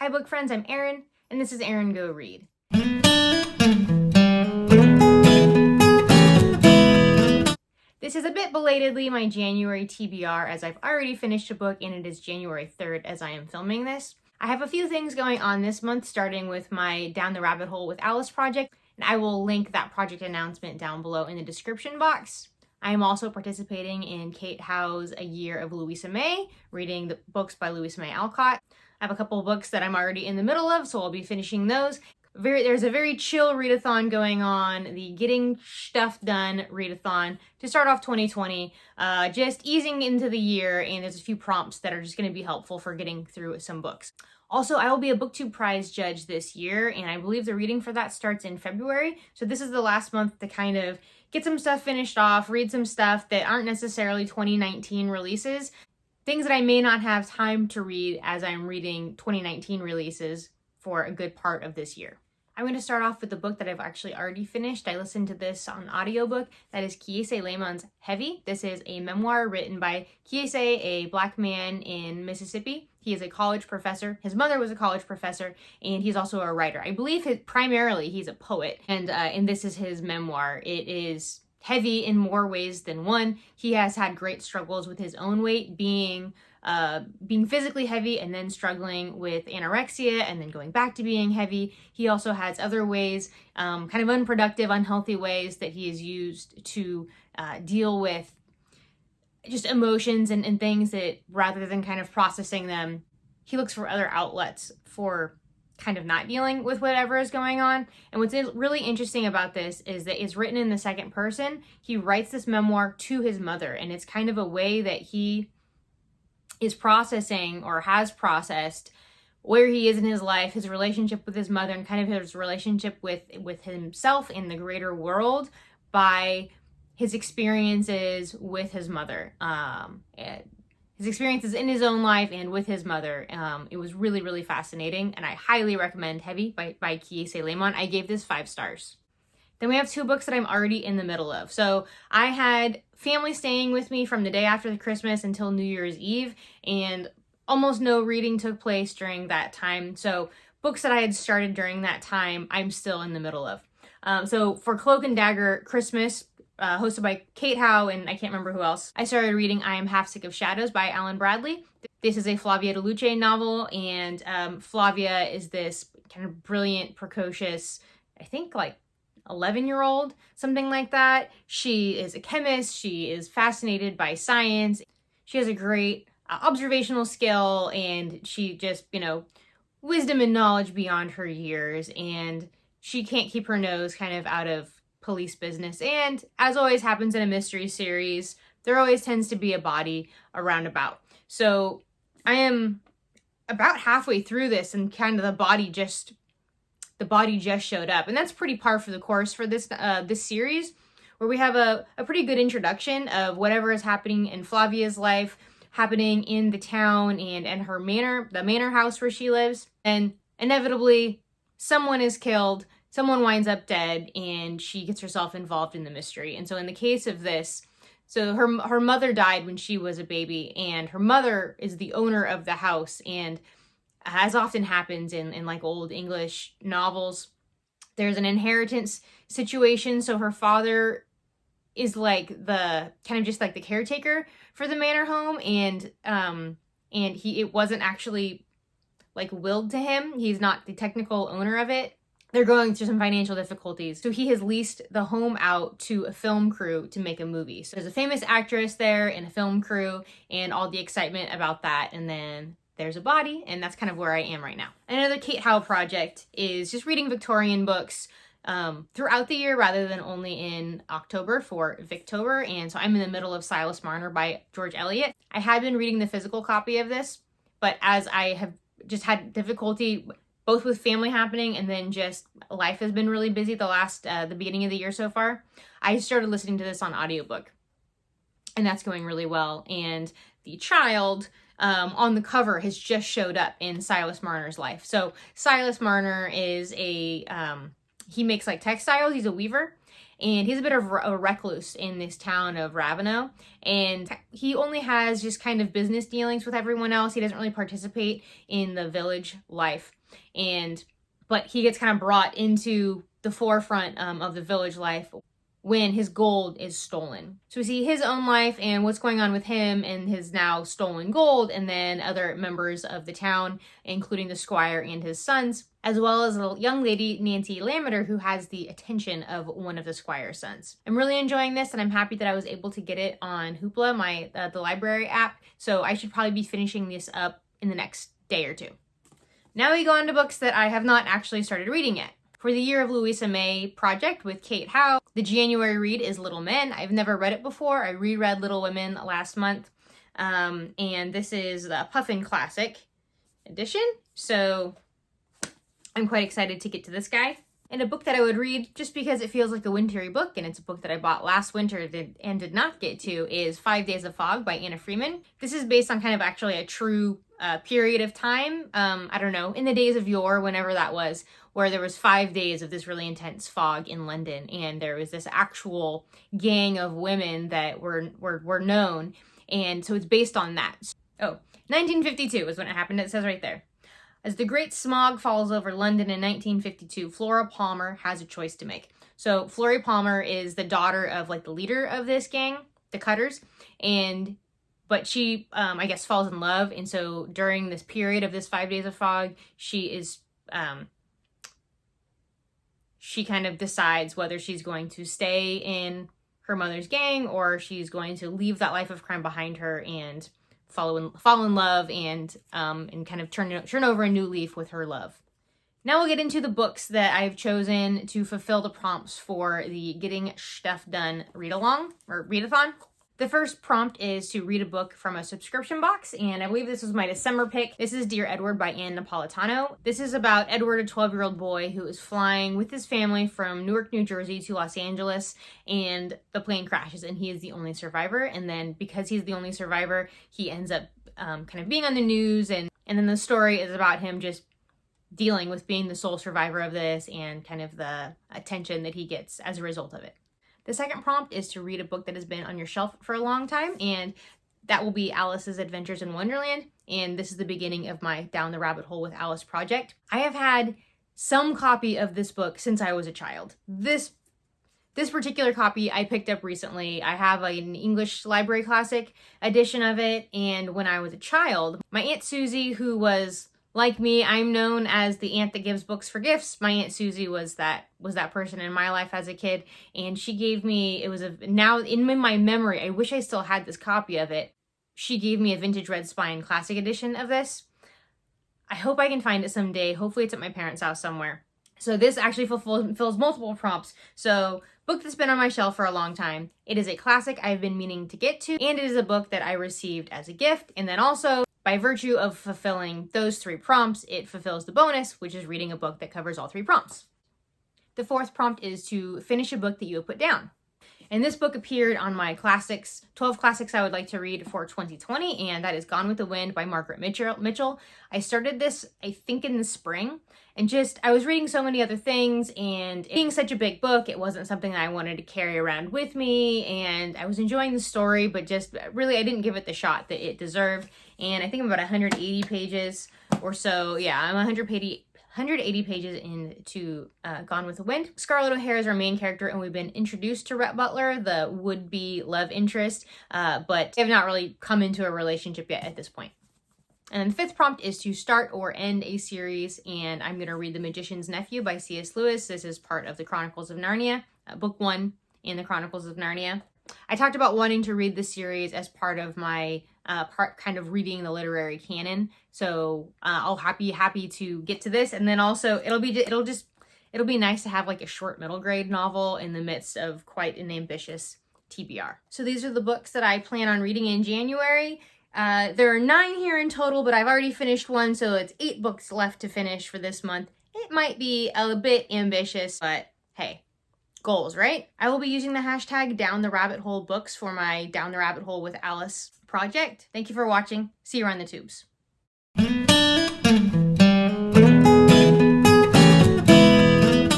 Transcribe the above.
Hi book friends, I'm Erin, and this is Erin Go Read. This is a bit belatedly my January TBR, as I've already finished a book and it is January 3rd as I am filming this. I have a few things going on this month, starting with my Down the Rabbit Hole with Alice project, and I will link that project announcement down below in the description box. I am also participating in Kate Howe's A Year of Louisa May, reading the books by Louisa May Alcott. I have a couple of books that I'm already in the middle of, so I'll be finishing those. There's a very chill readathon going on, the Getting Stuff Done readathon to start off 2020, just easing into the year, and there's a few prompts that are just going to be helpful for getting through some books. Also, I will be a BookTube Prize judge this year, and I believe the reading for that starts in February, so this is the last month to kind of get some stuff finished off, read some stuff that aren't necessarily 2019 releases, things that I may not have time to read as I'm reading 2019 releases for a good part of this year. I'm going to start off with the book that I've actually already finished. I listened to this on audiobook. That is Kiese Laymon's Heavy. This is a memoir written by Kiese, a black man in Mississippi. He is a college professor. His mother was a college professor, and he's also a writer. I believe primarily he's a poet, and this is his memoir. It is heavy in more ways than one. He has had great struggles with his own weight, being physically heavy and then struggling with anorexia and then going back to being heavy. He also has other ways, kind of unproductive, unhealthy ways that he has used to deal with just emotions and things that, rather than kind of processing them, he looks for other outlets for kind of not dealing with whatever is going on. And what's really interesting about this is that it's written in the second person. He writes this memoir to his mother, and it's kind of a way that he is processing, or has processed, where he is in his life, his relationship with his mother, and kind of his relationship with himself in the greater world by his experiences with his mother, his experiences in his own life and with his mother. It was really, really fascinating, and I highly recommend Heavy by Kiese Laymon. I gave this 5 stars. Then we have 2 books that I'm already in the middle of. So I had family staying with me from the day after the Christmas until New Year's Eve, and almost no reading took place during that time. So books that I had started during that time, I'm still in the middle of. So for Cloak and Dagger Christmas, hosted by Kate Howe and I can't remember who else, I started reading I Am Half Sick of Shadows by Alan Bradley. This is a Flavia De Luce novel, and Flavia is this kind of brilliant, precocious, I think like 11-year-old, something like that. She is a chemist. She is fascinated by science. She has a great observational skill, and she just, wisdom and knowledge beyond her years, and she can't keep her nose kind of out of police business. And as always happens in a mystery series, there always tends to be a body around about. So I am about halfway through this, and kind of the body just showed up, and that's pretty par for the course for this series, where we have a pretty good introduction of whatever is happening in Flavia's life, happening in the town and her manor, the manor house where she lives, and inevitably someone is killed, someone winds up dead, and she gets herself involved in the mystery. And so in the case of this, so her mother died when she was a baby, and her mother is the owner of the house, and as often happens in like old English novels, there's an inheritance situation. So her father is like the kind of just like the caretaker for the manor home, and it wasn't actually like willed to him. He's not the technical owner of it. They're going through some financial difficulties, so he has leased the home out to a film crew to make a movie. So there's a famous actress there and a film crew, and all the excitement about that, and then there's a body, and that's kind of where I am right now. Another Kate Howe project is just reading Victorian books throughout the year rather than only in October for Victober. And so I'm in the middle of Silas Marner by George Eliot. I had been reading the physical copy of this, but as I have just had difficulty both with family happening and then just life has been really busy the beginning of the year so far, I started listening to this on audiobook, and that's going really well. And the child on the cover has just showed up in Silas Marner's life. So Silas Marner is he makes like textiles. He's a weaver, and he's a bit of a recluse in this town of Ravenel, and he only has just kind of business dealings with everyone else. He doesn't really participate in the village life, but he gets kind of brought into the forefront of the village life when his gold is stolen. So we see his own life and what's going on with him and his now stolen gold, and then other members of the town, including the squire and his sons, as well as a young lady, Nancy Lammeter, who has the attention of one of the squire's sons. I'm really enjoying this, and I'm happy that I was able to get it on Hoopla, the library app, so I should probably be finishing this up in the next day or two. Now we go on to books that I have not actually started reading yet. For the Year of Louisa May project with Kate Howe, the January read is Little Men. I've never read it before. I reread Little Women last month, and this is the Puffin Classic edition, so I'm quite excited to get to this guy. And a book that I would read just because it feels like a wintry book, and it's a book that I bought last winter and did not get to, is 5 Days of Fog by Anna Freeman. This is based on kind of actually a true period of time, I don't know, in the days of yore, whenever that was, where there was 5 days of this really intense fog in London, and there was this actual gang of women that were known, and so it's based on that. Oh, 1952 is when it happened, it says right there. As the great smog falls over London in 1952, Flora Palmer has a choice to make. So Florrie Palmer is the daughter of like the leader of this gang, the Cutters, but she, I guess, falls in love, and so during this period of this 5 days of fog, she kind of decides whether she's going to stay in her mother's gang or she's going to leave that life of crime behind her and fall in love and kind of turn over a new leaf with her love. Now we'll get into the books that I've chosen to fulfill the prompts for the Getting Stuff Done read-along or readathon. The first prompt is to read a book from a subscription box, and I believe this was my December pick. This is Dear Edward by Anne Napolitano. This is about Edward, a 12-year-old boy who is flying with his family from Newark, New Jersey to Los Angeles, and the plane crashes, and he is the only survivor. And then because he's the only survivor, he ends up kind of being on the news, and then the story is about him just dealing with being the sole survivor of this and kind of the attention that he gets as a result of it. The second prompt is to read a book that has been on your shelf for a long time, and that will be Alice's Adventures in Wonderland, and this is the beginning of my Down the Rabbit Hole with Alice project. I have had some copy of this book since I was a child. This particular copy I picked up recently. I have an English Library Classic edition of it, and when I was a child, my Aunt Susie, who was like me, I'm known as the aunt that gives books for gifts. My Aunt Susie was that person in my life as a kid, and she gave me, now in my memory, I wish I still had this copy of it. She gave me a vintage Red Spine Classic edition of this. I hope I can find it someday. Hopefully it's at my parents' house somewhere. So this actually fulfills multiple prompts. So, book that's been on my shelf for a long time. It is a classic I've been meaning to get to, and it is a book that I received as a gift, and then also, by virtue of fulfilling those 3 prompts, it fulfills the bonus, which is reading a book that covers all 3 prompts. The fourth prompt is to finish a book that you have put down. And this book appeared on my 12 classics I would like to read for 2020, and that is Gone with the Wind by Margaret Mitchell. I started this, I think, in the spring, and I was reading so many other things, and being such a big book, it wasn't something that I wanted to carry around with me, and I was enjoying the story, but just really I didn't give it the shot that it deserved. And I think I'm about 180 pages or so. Yeah, I'm 180 pages into Gone with the Wind. Scarlett O'Hara is our main character, and we've been introduced to Rhett Butler, the would-be love interest, but they have not really come into a relationship yet at this point. And then the fifth prompt is to start or end a series, and I'm going to read The Magician's Nephew by C.S. Lewis. This is part of the Chronicles of Narnia, book 1 in the Chronicles of Narnia. I talked about wanting to read this series as part of my kind of reading the literary canon, so I'll happy to get to this, and then also it'll be nice to have like a short middle grade novel in the midst of quite an ambitious TBR. So these are the books that I plan on reading in January. There are 9 here in total, but I've already finished one, so it's 8 books left to finish for this month. It might be a bit ambitious, but hey, goals, right? I will be using the hashtag Down the Rabbit Hole books for my Down the Rabbit Hole with Alice project. Thank you for watching. See you around the tubes.